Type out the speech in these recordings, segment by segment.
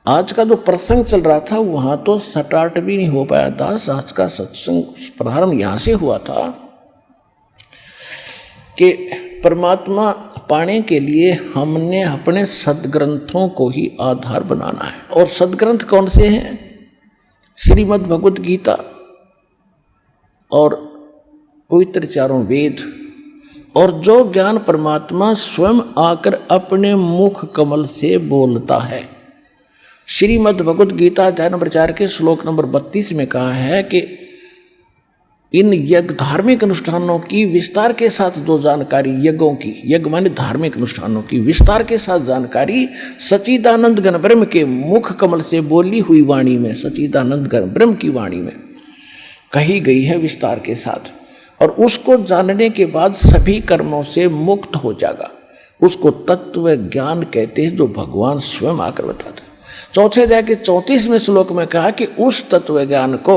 आज का जो प्रसंग चल रहा था वहाँ तो स्टार्ट भी नहीं हो पाया था। आज का सत्संग प्रारंभ यहाँ से हुआ था कि परमात्मा पाने के लिए हमने अपने सदग्रंथों को ही आधार बनाना है। और सदग्रंथ कौन से हैं? श्रीमद् भगवत गीता और पवित्र चारों वेद, और जो ज्ञान परमात्मा स्वयं आकर अपने मुख कमल से बोलता है। श्रीमद् भगवत गीता अध्याय नंबर 4 के श्लोक नंबर 32 में कहा है कि इन यज्ञ धार्मिक अनुष्ठानों की विस्तार के साथ जो जानकारी, यज्ञों की, यज्ञ माने धार्मिक अनुष्ठानों की विस्तार के साथ जानकारी सच्चिदानंद घन ब्रह्म के मुख कमल से बोली हुई वाणी में, सच्चिदानंद घन ब्रह्म की वाणी में कही गई है विस्तार के साथ। और उसको जानने के बाद सभी कर्मों से मुक्त हो जाएगा। उसको तत्व ज्ञान कहते हैं, जो भगवान स्वयं आकर बताते हैं। चौथे अध्याय के 34वें श्लोक में कहा कि उस तत्व ज्ञान को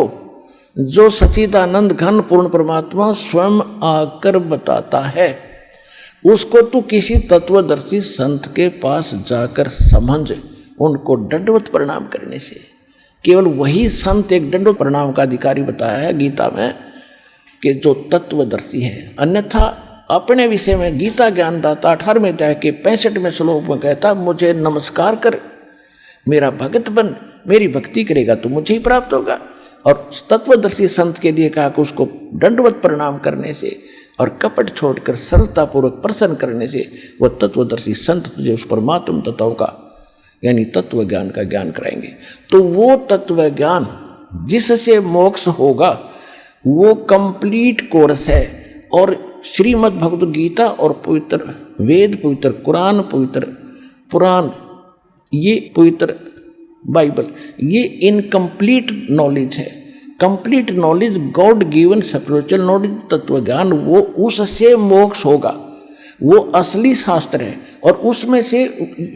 जो सच्चिदानंद घन पूर्ण परमात्मा स्वयं आकर बताता है, उसको तू किसी तत्वदर्शी संत के पास जाकर समझ, उनको दंडवत प्रणाम करने से। केवल वही संत एक दंडवत प्रणाम का अधिकारी बताया है गीता में कि जो तत्वदर्शी है। अन्यथा अपने विषय में गीता ज्ञानदाता 18वें अध्याय के 65वें श्लोक में कहता, मुझे नमस्कार कर, मेरा भगत बन, मेरी भक्ति करेगा तो मुझे ही प्राप्त होगा। और तत्वदर्शी संत के लिए कहा कि उसको दंडवत प्रणाम करने से और कपट छोड़कर सरलतापूर्वक प्रसन्न करने से वह तत्वदर्शी संत तुझे उस परमात्म तत्व का यानी तत्व ज्ञान का ज्ञान कराएंगे। तो वो तत्व ज्ञान जिससे मोक्ष होगा वो कंप्लीट कोर्स है। और श्रीमद् भगवत गीता और पवित्र वेद, पवित्र कुरान, पवित्र पुराण, ये पवित्र बाइबल, ये इनकम्प्लीट नॉलेज है। Complete knowledge, God given spiritual knowledge, तत्व ज्ञान, वो उससे मोक्ष होगा। वो असली शास्त्र है। और उसमें से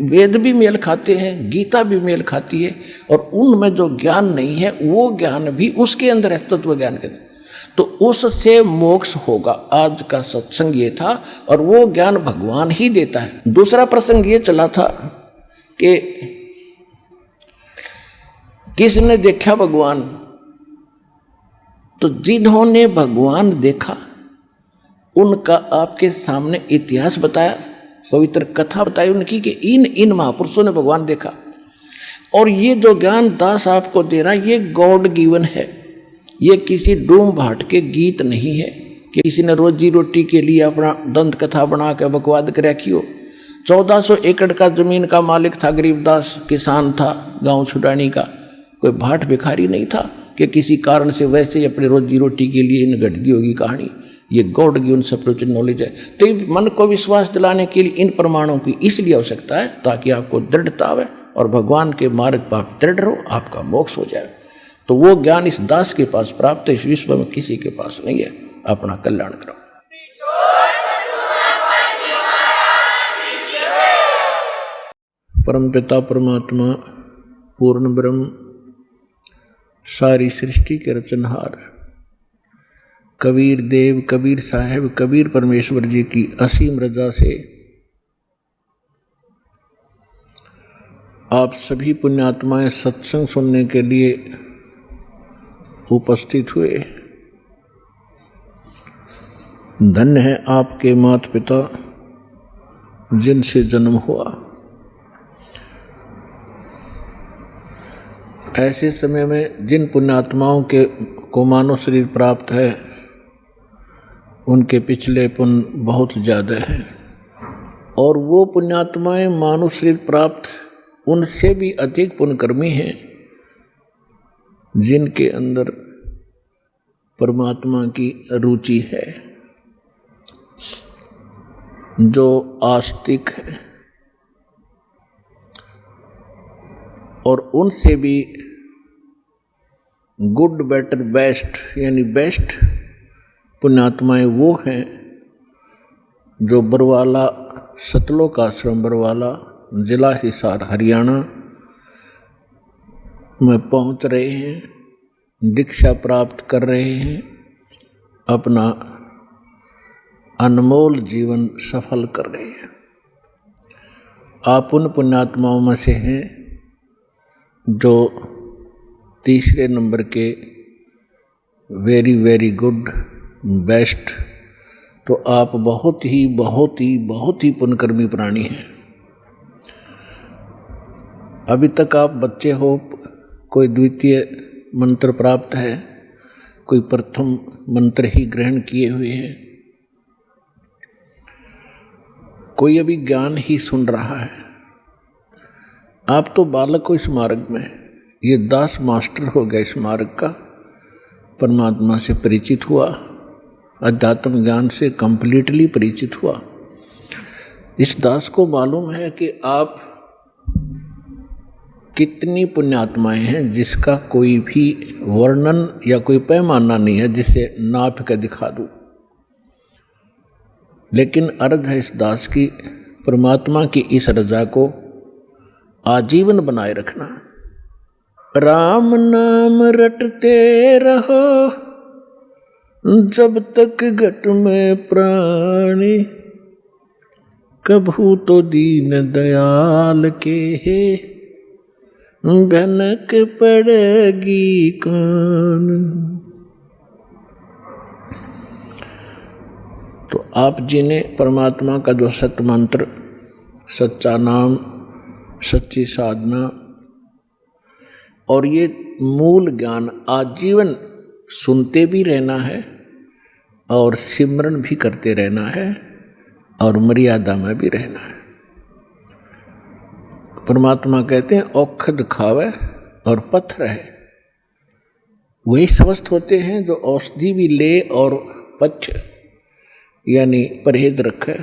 वेद भी मेल खाते हैं, गीता भी मेल खाती है। और उनमें जो ज्ञान नहीं है वो ज्ञान भी उसके अंदर है, तत्व ज्ञान के अंदर। तो उससे मोक्ष होगा। आज का सत्संग ये था, और वो ज्ञान भगवान ही देता है। दूसरा प्रसंग ये चला था कि किसने देखा भगवान? तो जिन्होंने भगवान देखा उनका आपके सामने इतिहास बताया, पवित्र कथा बताई उनकी कि इन महापुरुषों ने भगवान देखा। और ये जो ज्ञान दास आपको दे रहा है ये गॉड गिवन है। ये किसी डूम भाट के गीत नहीं है कि किसी ने रोजी रोटी के लिए अपना दंत कथा बना के बकवाद कर रखी हो। 1400 एकड़ का जमीन का मालिक था, गरीबदास किसान था, गांव छुटानी का, कोई भाट भिखारी नहीं था कि किसी कारण से वैसे ही अपनी रोजी रोटी के लिए इन घट दी होगी कहानी। ये गॉड गिवन स्पिरिचुअल नॉलेज है। तो मन को विश्वास दिलाने के लिए इन प्रमाणों की इसलिए आवश्यकता है ताकि आपको दृढ़ता आवे और भगवान के मार्ग पर आप दृढ़ रहो, आपका मोक्ष हो जाए। तो वो ज्ञान इस दास के पास प्राप्त है, इस विश्व में किसी के पास नहीं है। अपना कल्याण करो। परमपिता परमात्मा पूर्ण ब्रह्म सारी सृष्टि के रचनहार कबीर देव, कबीर साहेब, कबीर परमेश्वर जी की असीम रजा से आप सभी पुण्यात्माएं सत्संग सुनने के लिए उपस्थित हुए। धन्य है आपके माता पिता जिनसे जन्म हुआ। ऐसे समय में जिन पुण्यात्माओं को मानव शरीर प्राप्त है उनके पिछले पुण्य बहुत ज़्यादा हैं। और वो पुण्यात्माएं मानव शरीर प्राप्त उनसे भी अधिक पुण्यकर्मी हैं जिनके अंदर परमात्मा की रुचि है, जो आस्तिक है। और उनसे भी गुड, बेटर, बेस्ट यानी बेस्ट पुण्यात्माएं वो हैं जो बरवाला, सतलोक आश्रम बरवाला, जिला हिसार, हरियाणा में पहुंच रहे हैं, दीक्षा प्राप्त कर रहे हैं, अपना अनमोल जीवन सफल कर रहे हैं। आप उन पुण्यात्माओं में से हैं जो तीसरे नंबर के वेरी वेरी गुड बेस्ट, तो आप बहुत ही पुण्यकर्मी प्राणी हैं। अभी तक आप बच्चे हो, कोई द्वितीय मंत्र प्राप्त है, कोई प्रथम मंत्र ही ग्रहण किए हुए हैं, कोई अभी ज्ञान ही सुन रहा है। आप तो बालक हो इस मार्ग में, ये दास मास्टर हो गया इस मार्ग का, परमात्मा से परिचित हुआ, अध्यात्म ज्ञान से कंप्लीटली परिचित हुआ। इस दास को मालूम है कि आप कितनी पुण्यात्माएं हैं, जिसका कोई भी वर्णन या कोई पैमाना नहीं है जिसे नाप के दिखा दूं। लेकिन अर्थ है इस दास की परमात्मा की इस रजा को आजीवन बनाए रखना। राम नाम रटते रहो जब तक घट में प्राणी, कभू तो दीन दयाल के है भनक पड़ेगी कौन। तो आप जी ने परमात्मा का जो सत मंत्र, सच्चा नाम, सच्ची साधना और ये मूल ज्ञान आजीवन सुनते भी रहना है और सिमरन भी करते रहना है और मर्यादा में भी रहना है। परमात्मा कहते हैं औखद खावे और पत्थर है, वही स्वस्थ होते हैं जो औषधि भी ले और पच्छ यानी परहेज रखे।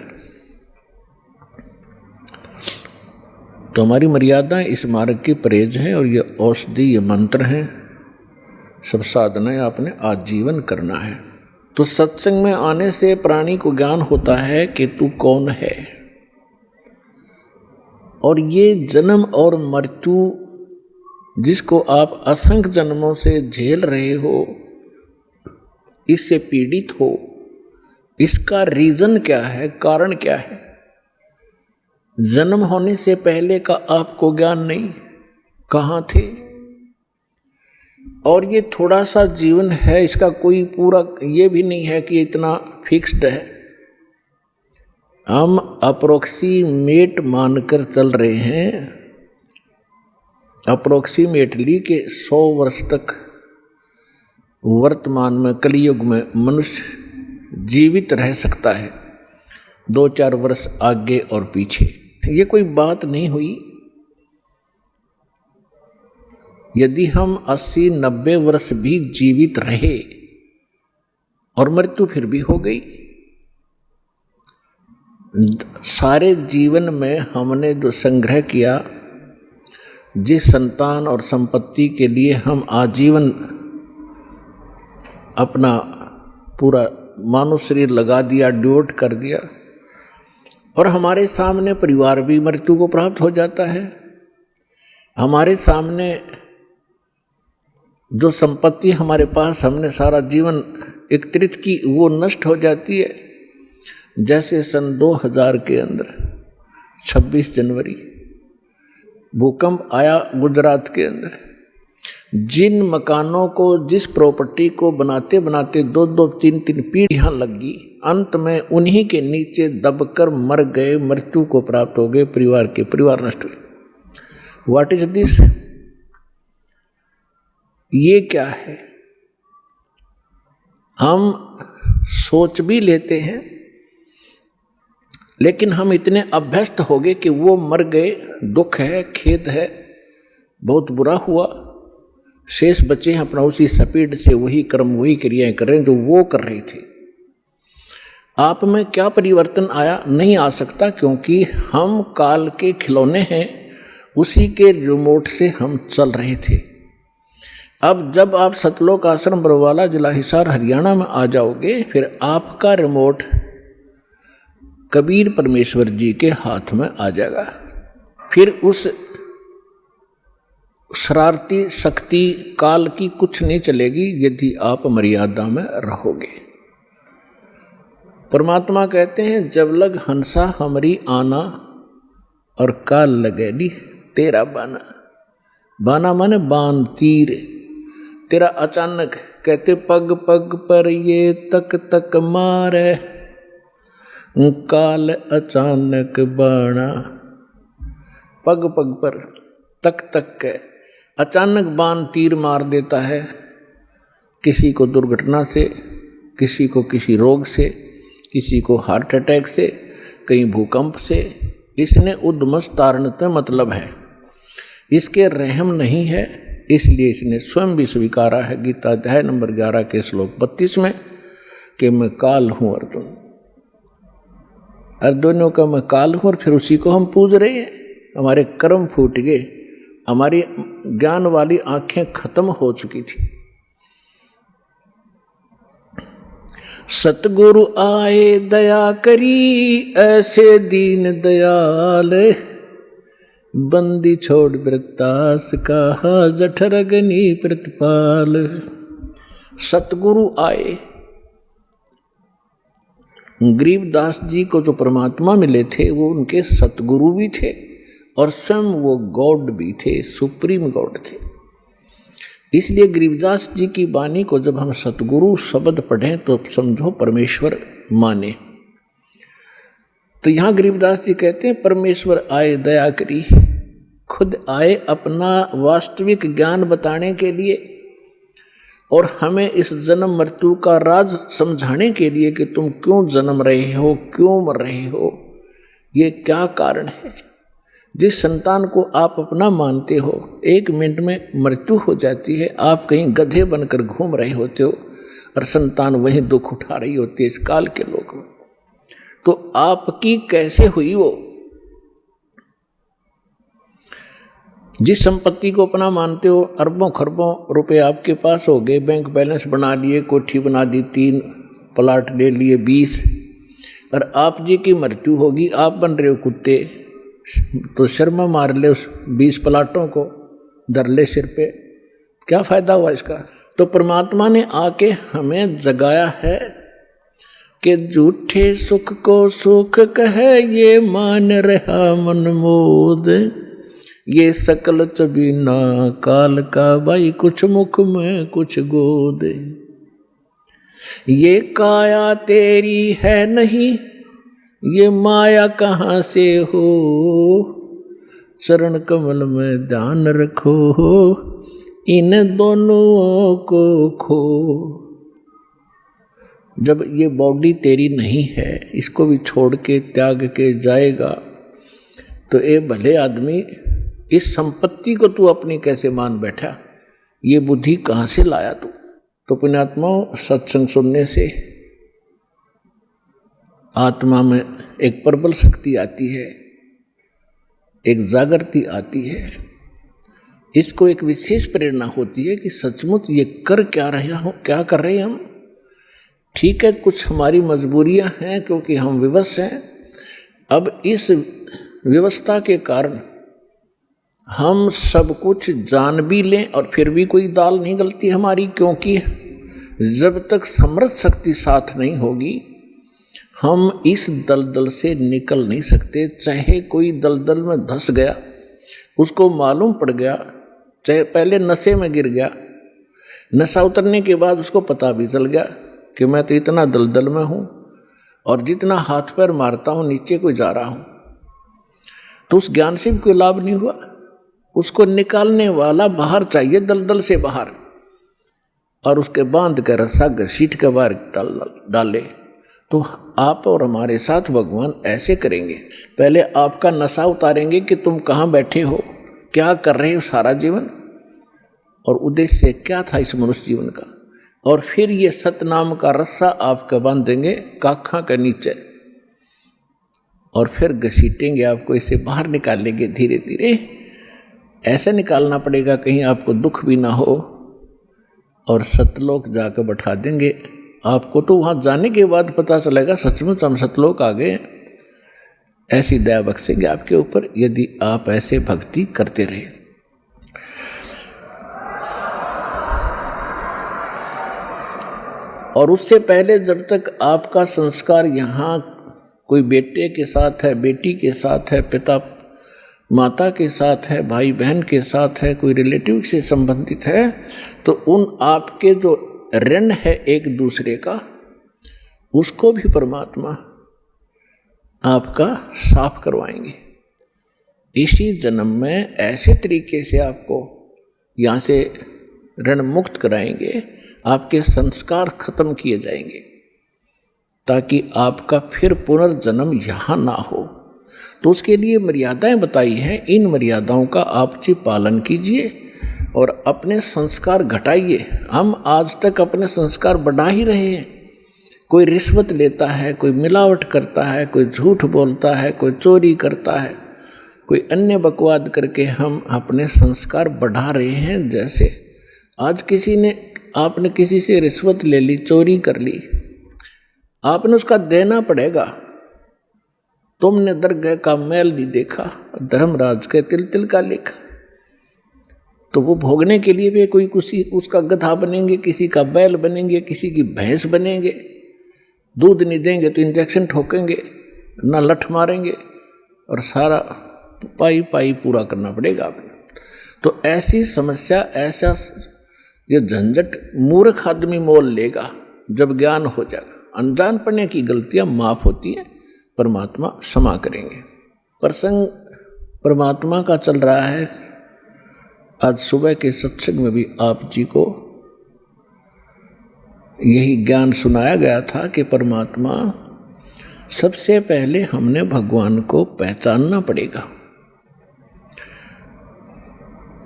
तो हमारी मर्यादाएं इस मार्ग की परहेज हैं और ये औषधि, ये मंत्र हैं, सब साधनाएं आपने आजीवन करना है। तो सत्संग में आने से प्राणी को ज्ञान होता है कि तू कौन है, और ये जन्म और मृत्यु जिसको आप असंख्य जन्मों से झेल रहे हो, इससे पीड़ित हो, इसका रीजन क्या है, कारण क्या है। जन्म होने से पहले का आपको ज्ञान नहीं, कहाँ थे। और ये थोड़ा सा जीवन है, इसका कोई पूरा ये भी नहीं है कि इतना फिक्स्ड है। हम अप्रोक्सीमेट मानकर चल रहे हैं, अप्रोक्सीमेटली के 100 वर्ष तक वर्तमान में कलयुग में मनुष्य जीवित रह सकता है, 2-4 वर्ष आगे और पीछे। ये कोई बात नहीं हुई। यदि हम 80-90 वर्ष भी जीवित रहे और मृत्यु फिर भी हो गई, सारे जीवन में हमने जो संग्रह किया, जिस संतान और संपत्ति के लिए हम आजीवन अपना पूरा मानव शरीर लगा दिया, डिवोट कर दिया, और हमारे सामने परिवार भी मृत्यु को प्राप्त हो जाता है। हमारे सामने जो संपत्ति हमारे पास हमने सारा जीवन एकत्रित की, वो नष्ट हो जाती है। जैसे सन 2000 के अंदर 26 जनवरी भूकंप आया गुजरात के अंदर, जिन मकानों को, जिस प्रॉपर्टी को बनाते बनाते 2-2, 3-3 पीढ़ियां लगी, अंत में उन्हीं के नीचे दबकर मर गए, मृत्यु को प्राप्त हो गए, परिवार नष्ट हुए। What is this? ये क्या है? हम सोच भी लेते हैं, लेकिन हम इतने अभ्यस्त हो गए कि वो मर गए, दुख है, खेद है, बहुत बुरा हुआ, शेष बचे हैं अपना उसी स्पीड से वही कर्म, वही क्रियाएं कर रहे हैं जो वो कर रहे थे। आप में क्या परिवर्तन आया? नहीं आ सकता, क्योंकि हम काल के खिलौने हैं, उसी के रिमोट से हम चल रहे थे। अब जब आप सतलोक आश्रम बरवाला, जिला हिसार, हरियाणा में आ जाओगे, फिर आपका रिमोट कबीर परमेश्वर जी के हाथ में आ जाएगा। फिर उस शरारती शक्ति काल की कुछ नहीं चलेगी, यदि आप मर्यादा में रहोगे। परमात्मा कहते हैं, जब लग हंसा हमारी आना और काल लगेगी तेरा बाना। बाना माने बाण तीर, तेरा अचानक, कहते पग पग पर ये तक तक मारे, काल अचानक बाणा। पग पग पर तक तक के अचानक बाण तीर मार देता है, किसी को दुर्घटना से, किसी को किसी रोग से, किसी को हार्ट अटैक से, कहीं भूकंप से। इसने उद्मस तारणत मतलब है, इसके रहम नहीं है, इसलिए इसने स्वयं भी स्वीकारा है गीता अध्याय नंबर 11 के श्लोक 32 में कि मैं काल हूं अर्जुन। अर्जुनों का मैं काल हूं, और फिर उसी को हम पूज रहे हैं। हमारे कर्म फूट गए, हमारी ज्ञान वाली आंखें खत्म हो चुकी थी। सतगुरु आए दया करी, ऐसे दीन दयाल, बंदी छोड़ वृत्तास कहा, जठर अग्नि प्रतिपाल। सतगुरु आए, गरीबदास जी को जो परमात्मा मिले थे वो उनके सतगुरु भी थे और स्वयं वो गॉड भी थे, सुप्रीम गॉड थे। इसलिए गरीबदास जी की वाणी को जब हम सतगुरु शब्द पढ़ें तो समझो परमेश्वर माने। तो यहाँ गरीबदास जी कहते हैं परमेश्वर आए दया करी, खुद आए अपना वास्तविक ज्ञान बताने के लिए और हमें इस जन्म मृत्यु का राज समझाने के लिए कि तुम क्यों जन्म रहे हो, क्यों मर रहे हो, ये क्या कारण है। जिस संतान को आप अपना मानते हो, 1 मिनट में मृत्यु हो जाती है, आप कहीं गधे बनकर घूम रहे होते हो और संतान वहीं दुख उठा रही होती है इस काल के लोग में। तो आपकी कैसे हुई वो? जिस संपत्ति को अपना मानते हो, अरबों खरबों रुपए आपके पास हो गए, बैंक बैलेंस बना लिए, कोठी बना दी, 3 प्लाट ले लिए 20, और आप जी की मृत्यु होगी, आप बन रहे हो कुत्ते, तो शर्मा मार ले उस 20 प्लाटों को, धर ले सिर पे, क्या फायदा हुआ इसका। तो परमात्मा ने आके हमें जगाया है कि झूठे सुख को सुख कहे, ये मान रहा मन मोद, ये सकल चबीना काल का, भाई कुछ मुख में कुछ गोद, ये काया तेरी है नहीं, ये माया कहाँ से हो, चरण कमल में ध्यान रखो, इन दोनों को खो। जब ये बॉडी तेरी नहीं है, इसको भी छोड़ के त्याग के जाएगा, तो ए भले आदमी, इस संपत्ति को तू अपनी कैसे मान बैठा, ये बुद्धि कहाँ से लाया तू। तो पुण्यात्माओं, सत्संग सुनने से आत्मा में एक प्रबल शक्ति आती है, एक जागृति आती है, इसको एक विशेष प्रेरणा होती है कि सचमुच ये कर क्या रहे हो, क्या कर रहे हैं हम। ठीक है, कुछ हमारी मजबूरियां हैं क्योंकि हम विवश हैं। अब इस व्यवस्था के कारण हम सब कुछ जान भी लें और फिर भी कोई दाल नहीं गलती हमारी, क्योंकि जब तक समर्थ शक्ति साथ नहीं होगी हम इस दलदल से निकल नहीं सकते। चाहे कोई दलदल में धंस गया, उसको मालूम पड़ गया, चाहे पहले नशे में गिर गया, नशा उतरने के बाद उसको पता भी चल गया कि मैं तो इतना दलदल में हूँ और जितना हाथ पैर मारता हूँ नीचे को जा रहा हूँ, तो उस ज्ञान से भी कोई लाभ नहीं हुआ। उसको निकालने वाला बाहर चाहिए, दलदल से बाहर, और उसके बांध कर रस्सा घसीट के बाहर डाले। तो आप और हमारे साथ भगवान ऐसे करेंगे, पहले आपका नशा उतारेंगे कि तुम कहाँ बैठे हो, क्या कर रहे हो सारा जीवन, और उद्देश्य क्या था इस मनुष्य जीवन का, और फिर ये सतनाम का रस्सा आपका बांध देंगे काखा के नीचे, और फिर घसीटेंगे आपको, इसे बाहर निकालेंगे धीरे धीरे। ऐसे निकालना पड़ेगा कहीं आपको दुख भी ना हो, और सतलोक जाकर बैठा देंगे आपको। तो वहाँ जाने के बाद पता चलेगा सचमुच हम सतलोक आ गए। ऐसी दया बख्शेंगे आपके ऊपर यदि आप ऐसे भक्ति करते रहे। और उससे पहले जब तक आपका संस्कार यहाँ कोई बेटे के साथ है, बेटी के साथ है, पिता माता के साथ है, भाई बहन के साथ है, कोई रिलेटिव से संबंधित है, तो उन आपके जो ऋण है एक दूसरे का, उसको भी परमात्मा आपका साफ करवाएंगे। इसी जन्म में ऐसे तरीके से आपको यहाँ से ऋण मुक्त कराएंगे, आपके संस्कार खत्म किए जाएंगे, ताकि आपका फिर पुनर्जन्म यहाँ ना हो। तो उसके लिए मर्यादाएं बताई हैं, इन मर्यादाओं का आप जी पालन कीजिए और अपने संस्कार घटाइए। हम आज तक अपने संस्कार बढ़ा ही रहे हैं। कोई रिश्वत लेता है, कोई मिलावट करता है, कोई झूठ बोलता है, कोई चोरी करता है, कोई अन्य बकवाद करके हम अपने संस्कार बढ़ा रहे हैं। जैसे आज आपने किसी से रिश्वत ले ली, चोरी कर ली, आपने उसका देना पड़ेगा। तुमने दरगाह का मैल नहीं देखा, धर्मराज के तिल तिल का लेखा। तो वो भोगने के लिए भी कोई किसी उसका गधा बनेंगे, किसी का बैल बनेंगे, किसी की भैंस बनेंगे। दूध नहीं देंगे तो इंजेक्शन ठोकेंगे, ना लठ मारेंगे, और सारा पाई पाई पूरा करना पड़ेगा आपने। तो ऐसी समस्या, ऐसा ये झंझट मूर्ख आदमी मोल लेगा जब ज्ञान हो जाएगा। अनजान पढ़ने की गलतियां माफ होती हैं, परमात्मा क्षमा करेंगे। प्रसंग परमात्मा का चल रहा है। आज सुबह के सत्संग में भी आप जी को यही ज्ञान सुनाया गया था कि परमात्मा, सबसे पहले हमने भगवान को पहचानना पड़ेगा,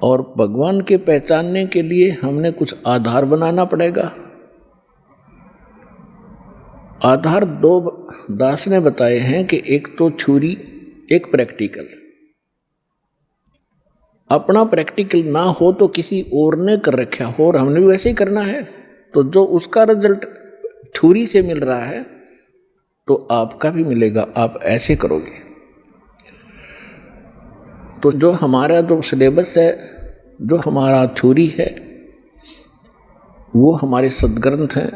और भगवान के पहचानने के लिए हमने कुछ आधार बनाना पड़ेगा। आधार दो दास ने बताए हैं कि एक तो थ्योरी, एक प्रैक्टिकल। अपना प्रैक्टिकल ना हो तो किसी और ने कर रखा हो और हमने भी वैसे ही करना है, तो जो उसका रिजल्ट थ्योरी से मिल रहा है तो आपका भी मिलेगा, आप ऐसे करोगे। तो जो हमारा जो सिलेबस है, जो हमारा थ्योरी है, वो हमारे सद्ग्रंथ हैं,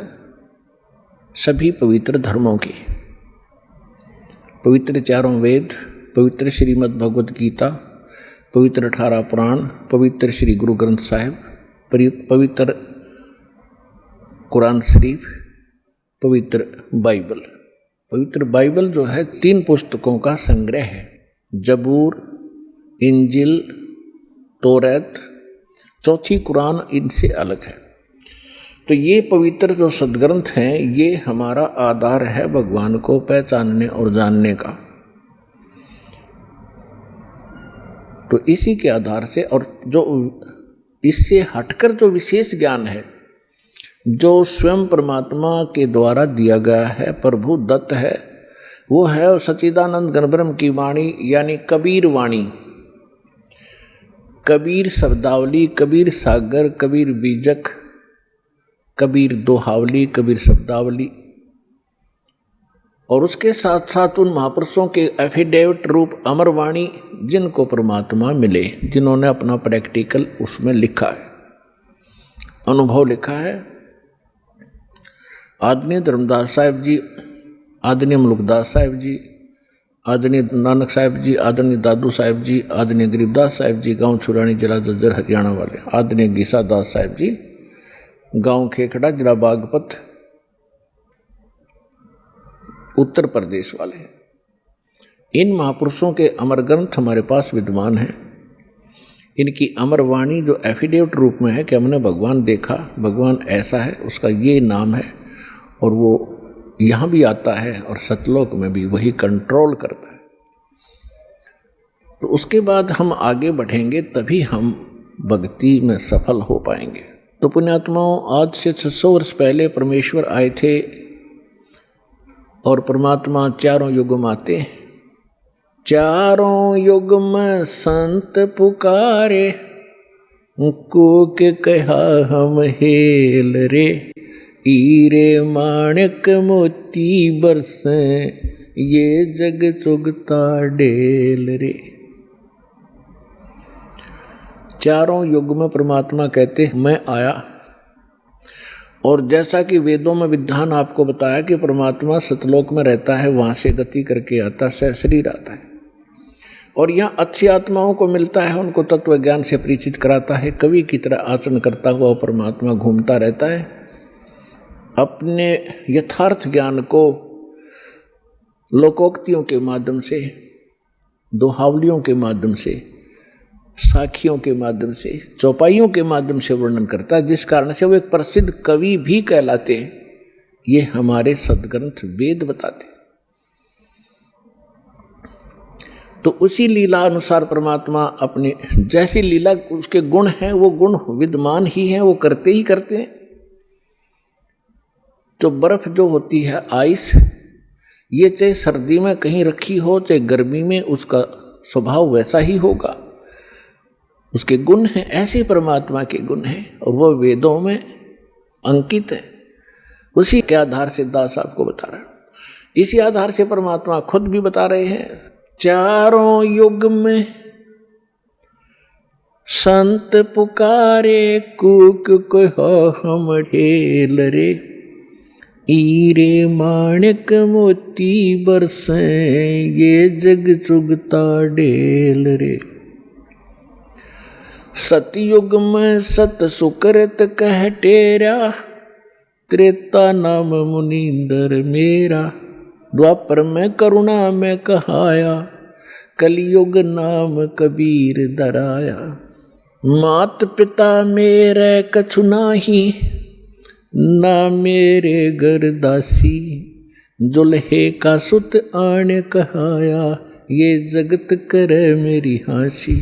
सभी पवित्र धर्मों के, पवित्र चारों वेद, पवित्र श्रीमद् भगवत गीता, पवित्र 18 पुराण, पवित्र श्री गुरु ग्रंथ साहिब, पवित्र कुरान शरीफ, पवित्र बाइबल। पवित्र बाइबल जो है 3 पुस्तकों का संग्रह है। जबूर, इंजिल, तौरात, चौथी कुरान इनसे अलग है। तो ये पवित्र जो सद्ग्रंथ हैं, ये हमारा आधार है भगवान को पहचानने और जानने का। तो इसी के आधार से, और जो इससे हटकर जो विशेष ज्ञान है, जो स्वयं परमात्मा के द्वारा दिया गया है, प्रभु दत्त है, वो है सच्चिदानंद घनब्रह्म की वाणी, यानी कबीर वाणी। कबीर शब्दावली, कबीर सागर, कबीर बीजक, कबीर दोहावली, कबीर शब्दावली, और उसके साथ साथ उन महापुरुषों के एफिडेविट रूप अमरवाणी, जिनको परमात्मा मिले, जिन्होंने अपना प्रैक्टिकल उसमें लिखा है, अनुभव लिखा है। आदरणीय धर्मदास साहिब जी, आदरणीय मुलुकदास साहिब जी, आदरणीय नानक साहिब जी, आदरणीय दादू साहिब जी, आदरणीय गरीबदास साहिब जी, गांव छुरानी जिला जज्जर हरियाणा वाले, आदरणीय गीसा दास साहिब जी, गांव खेखड़ा जिला बागपत उत्तर प्रदेश वाले। इन महापुरुषों के अमर ग्रंथ हमारे पास विद्यमान हैं। इनकी अमर वाणी जो एफिडेविट रूप में है कि हमने भगवान देखा, भगवान ऐसा है, उसका ये नाम है, और वो यहाँ भी आता है और सतलोक में भी वही कंट्रोल करता है। तो उसके बाद हम आगे बढ़ेंगे, तभी हम भक्ति में सफल हो पाएंगे। तो पुण्यात्माओं, आज से 600 वर्ष पहले परमेश्वर आए थे, और परमात्मा चारों युग में आते हैं। चारों युग में संत पुकारे, कूक कहा हम हेल रे, हीरे माणिक मोती बरसे, ये जग चुगता डेल रे। चारों युग में परमात्मा कहते मैं आया, और जैसा कि वेदों में विधान आपको बताया कि परमात्मा सतलोक में रहता है, वहाँ से गति करके आता है, शरीर आता है, और यहाँ अच्छी आत्माओं को मिलता है, उनको तत्व ज्ञान से परिचित कराता है। कवि की तरह आचरण करता हुआ परमात्मा घूमता रहता है, अपने यथार्थ ज्ञान को लोकोक्तियों के माध्यम से, दोहावलियों के माध्यम से, साखियों के माध्यम से, चौपाइयों के माध्यम से वर्णन करता है, जिस कारण से वो एक प्रसिद्ध कवि भी कहलाते हैं। ये हमारे सद्ग्रंथ वेद बताते हैं। तो उसी लीला अनुसार परमात्मा अपनी जैसी लीला उसके गुण हैं, वो गुण विद्यमान ही हैं, वो करते ही करते हैं। तो बर्फ जो होती है, आइस, ये चाहे सर्दी में कहीं रखी हो चाहे गर्मी में, उसका स्वभाव वैसा ही होगा। उसके गुण हैं, ऐसे परमात्मा के गुण हैं और वो वेदों में अंकित है। उसी के आधार से दास आपको बता रहा है। इसी आधार से परमात्मा खुद भी बता रहे हैं, चारों युग में संत पुकारे, कूक कहो हम ढेल रे, हीरे माणिक मोती बरसे, ये जग चुगता ढेल रे। सतयुग में सत सुकृत कह टेरा, त्रेता नाम मुनींदर मेरा, द्वापर में करुणा में कहाया, कलयुग नाम कबीर दराया। मात पिता मेरे कछु नाही, ना मेरे घर दासी, जुल्हे का सुत आने कहाया, ये जगत करे मेरी हासी।